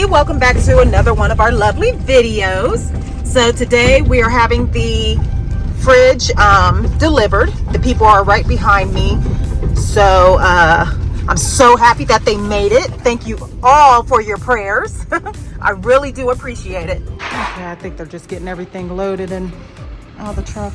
family, welcome back to another one of our lovely videos. So today we are having the fridge delivered. The people are right behind me, so I'm so happy that they made it. Thank you all for your prayers. I really do appreciate it. Okay, I think they're just getting everything loaded and out of the truck.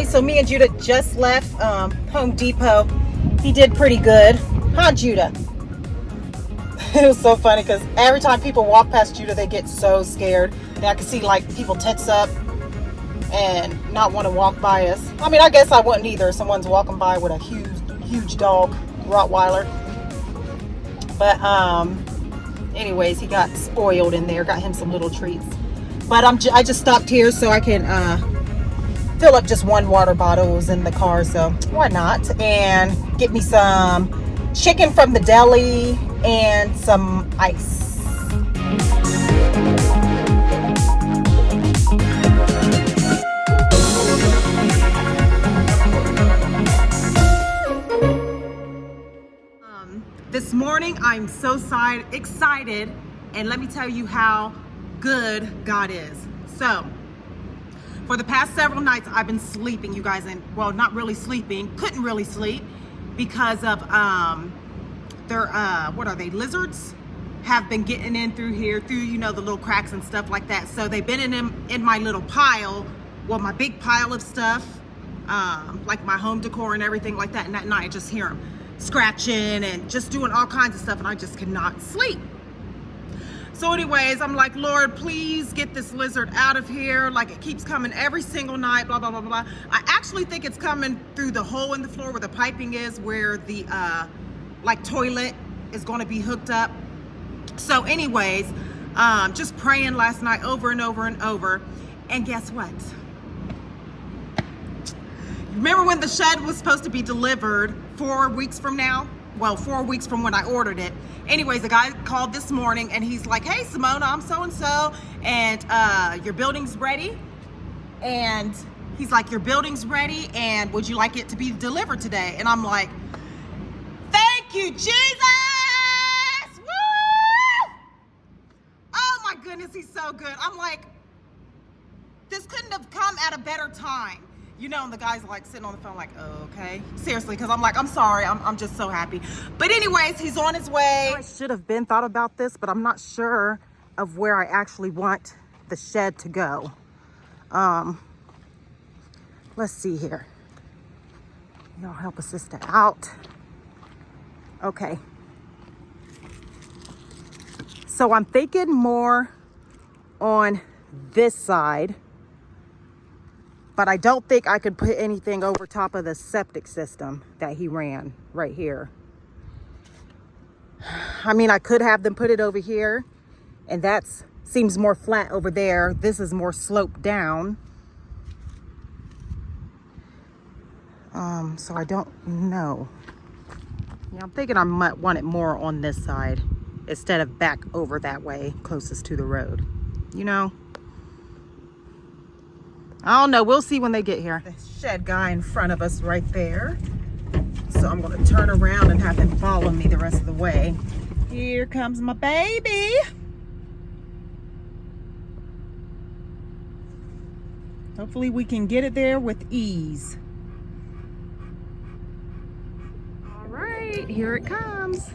So me and Judah just left Home Depot. He did pretty good. Huh, Judah? It was so funny because every time people walk past Judah, they get so scared. And I can see like people tense up and not want to walk by us. I mean, I guess I wouldn't either if someone's walking by with a huge dog, Rottweiler. But anyways, he got spoiled in there. Got him some little treats. But I just stopped here so I can fill up just one water bottle. It was in the car, so why not? And get me some chicken from the deli and some ice. This morning I'm so excited, and let me tell you how good God is. So for the past several nights, I've been sleeping, you guys, and well, not really sleeping, couldn't really sleep because of what are they, lizards have been getting in through here, through, you know, the little cracks and stuff like that. So they've been in my little pile, well, my big pile of stuff, like my home decor and everything like that. And at night, I just hear them scratching and just doing all kinds of stuff, and I just cannot sleep. So anyways, I'm like, Lord, please get this lizard out of here. Like, it keeps coming every single night, blah, blah, blah, blah. I actually think it's coming through the hole in the floor where the piping is, where the, like, toilet is going to be hooked up. So anyways, just praying last night over and over and over. And guess what? Remember when the shed was supposed to be delivered 4 weeks from now? Well, 4 weeks from when I ordered it. Anyways, the guy called this morning and he's like, hey, Simona, I'm so-and-so, and your building's ready. And he's like, your building's ready, and would you like it to be delivered today? And I'm like, thank you, Jesus! Woo! Oh my goodness, he's so good. I'm like, this couldn't have come at a better time. You know, and the guy's like sitting on the phone like, oh, okay. Seriously, because I'm like, I'm sorry. I'm just so happy. But anyways, he's on his way. I should have been thought about this, but I'm not sure of where I actually want the shed to go. Let's see here. Y'all help a sister out. Okay. So I'm thinking more on this side. But I don't think I could put anything over top of the septic system that he ran right here. I mean, I could have them put it over here, and that seems more flat over there. This is more sloped down. So I don't know. Yeah, I'm thinking I might want it more on this side instead of back over that way, closest to the road, you know? I don't know. We'll see when they get here. The shed guy in front of us right there. So I'm going to turn around and have him follow me the rest of the way. Here comes my baby. Hopefully we can get it there with ease. All right, here it comes.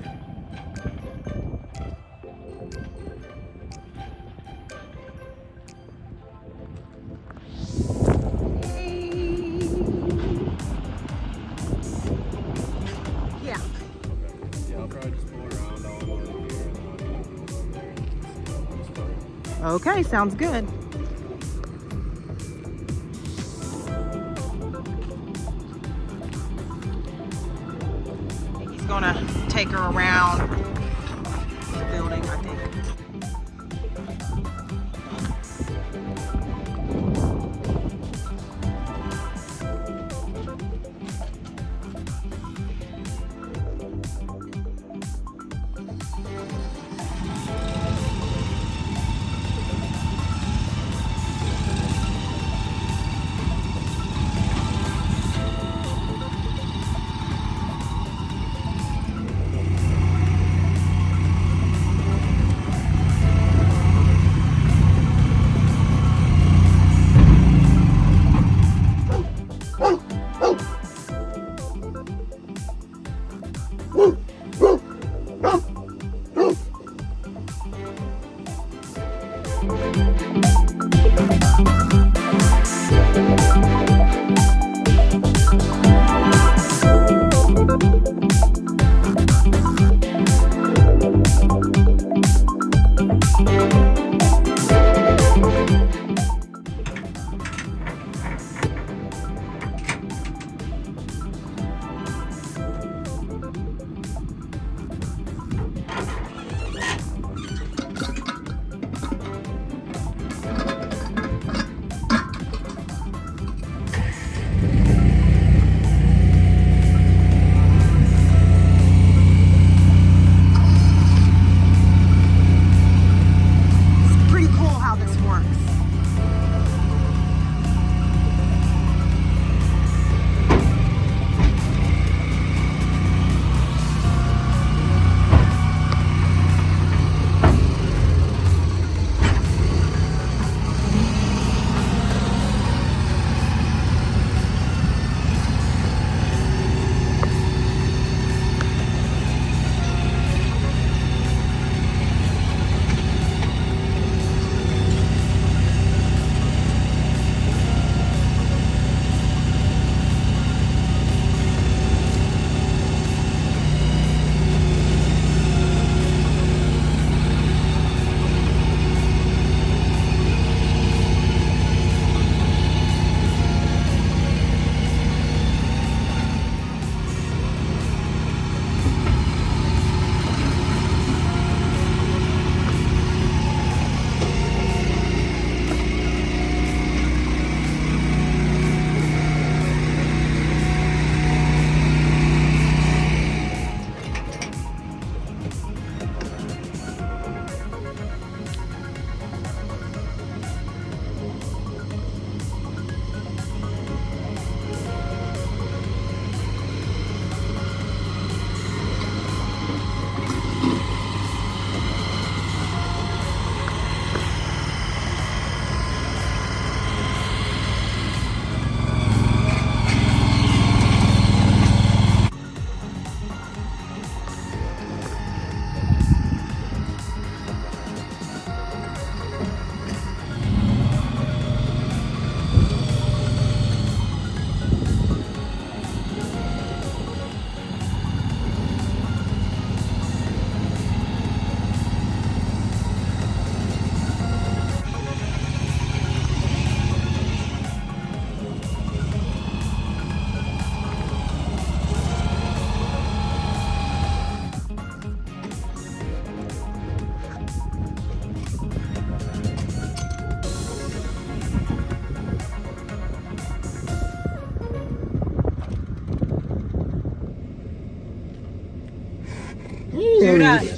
Yeah. Yeah, I'll probably just pull around all over here. Okay, sounds good. He's gonna take her around the building, I think.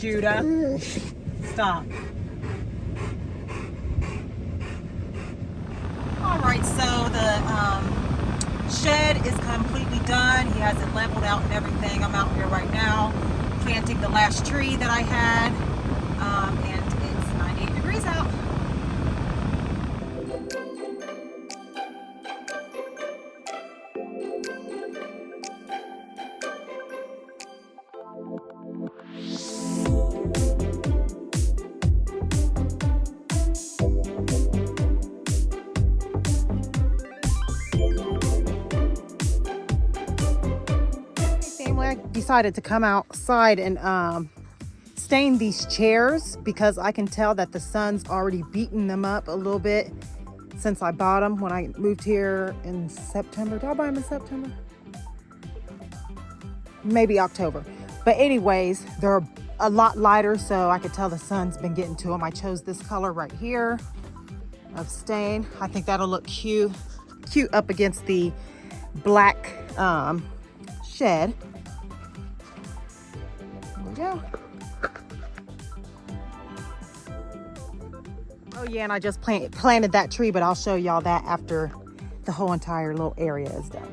Judah, stop. All right, so the shed is completely done. He has it leveled out and everything. I'm out here right now planting the last tree that I had, and it's 98 degrees out. I decided to come outside and stain these chairs because I can tell that the sun's already beaten them up a little bit since I bought them when I moved here in September. Did I buy them in September? Maybe October. But anyways, they're a lot lighter, so I could tell the sun's been getting to them. I chose this color right here of stain. I think that'll look cute up against the black shed. There we go. Oh yeah, and I just planted that tree, but I'll show y'all that after the whole entire little area is done.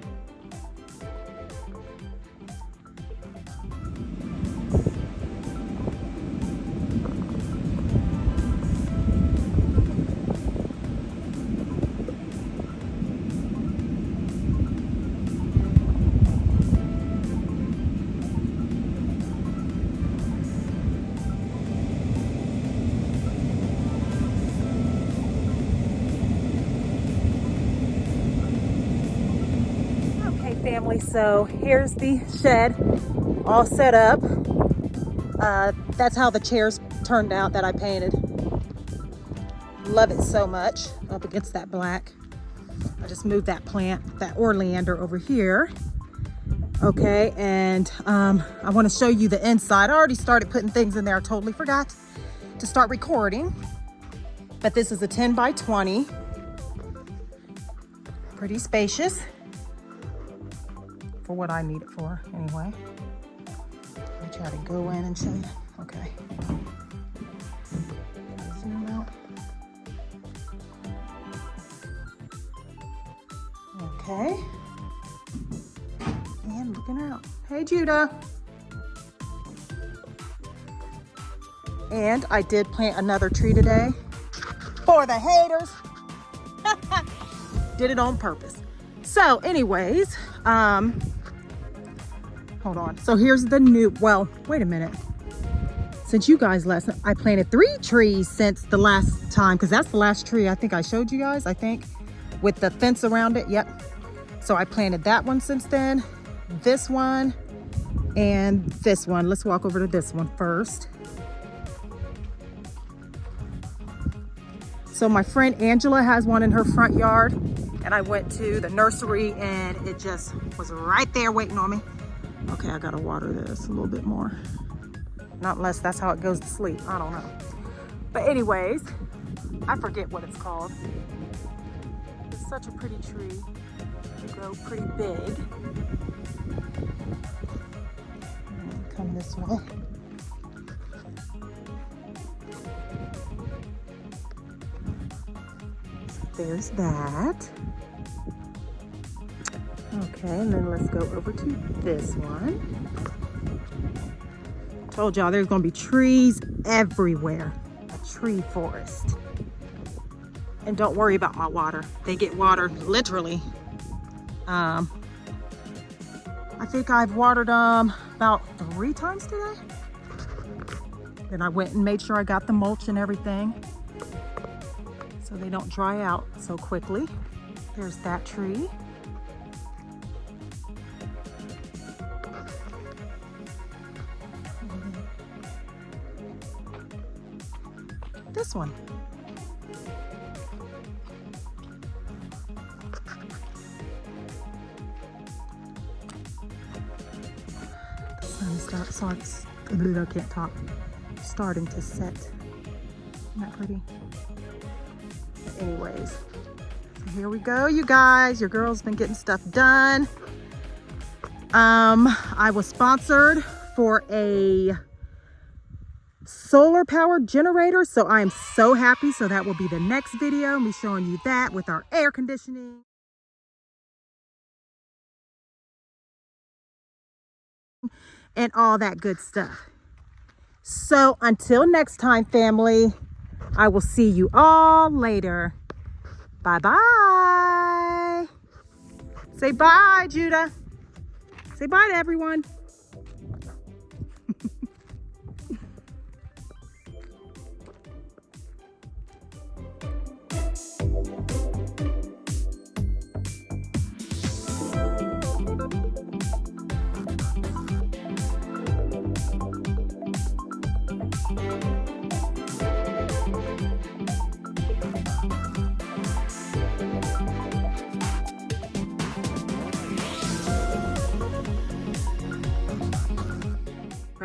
Family, so here's the shed all set up. That's how the chairs turned out that I painted. Love it so much. Up against that black. I just moved that plant, that oleander over here. Okay, and I want to show you the inside. I already started putting things in there. I totally forgot to start recording. But this is a 10 by 20. Pretty spacious. For what I need it for, anyway. Let me try to go in and show you. Okay. Zoom out. Okay. And looking out. Hey, Judah. And I did plant another tree today for the haters. Did it on purpose. So anyways, hold on. So here's the new, well, wait a minute. Since you guys I planted 3 trees since the last time, because that's the last tree I think I showed you guys, I think, with the fence around it. Yep. So I planted that one since then, this one, and this one. Let's walk over to this one first. So my friend Angela has one in her front yard, and I went to the nursery and it just was right there waiting on me. Okay, I gotta water this a little bit more. Not unless that's how it goes to sleep, I don't know. But anyways, I forget what it's called. It's such a pretty tree. They grow pretty big. Come this way. There's that. Okay, and then let's go over to this one. Told y'all there's gonna be trees everywhere. A tree forest. And don't worry about my water. They get watered literally. I think I've watered them about 3 times today. Then I went and made sure I got the mulch and everything, so they don't dry out so quickly. There's that tree. This one. The sun starts, I can't talk, starting to set. Isn't that pretty? But anyways, so here we go, you guys. Your girl's been getting stuff done. I was sponsored for a solar powered generator, so I am so happy. So that will be the next video, me showing you that with our air conditioning and all that good stuff. So until next time, family, I will see you all later. Bye bye. Say bye, Judah. Say bye to everyone.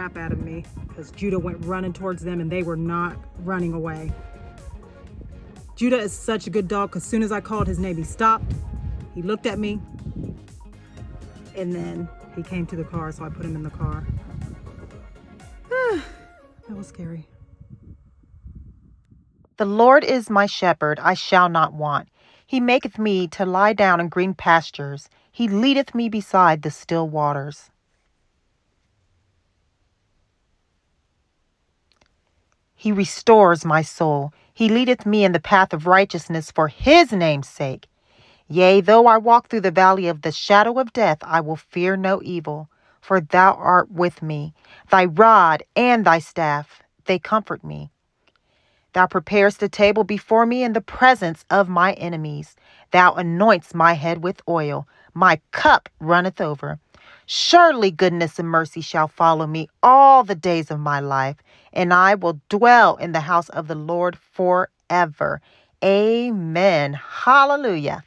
crap out of me because Judah went running towards them and they were not running away. Judah is such a good dog because as soon as I called his name, he stopped. He looked at me and then he came to the car, so I put him in the car. That was scary. The Lord is my shepherd, I shall not want. He maketh me to lie down in green pastures. He leadeth me beside the still waters. He restores my soul. He leadeth me in the path of righteousness for his name's sake. Yea, though I walk through the valley of the shadow of death, I will fear no evil, for thou art with me. Thy rod and thy staff, they comfort me. Thou preparest a table before me in the presence of my enemies. Thou anointest my head with oil. My cup runneth over. Surely goodness and mercy shall follow me all the days of my life, and I will dwell in the house of the Lord forever. Amen. Hallelujah.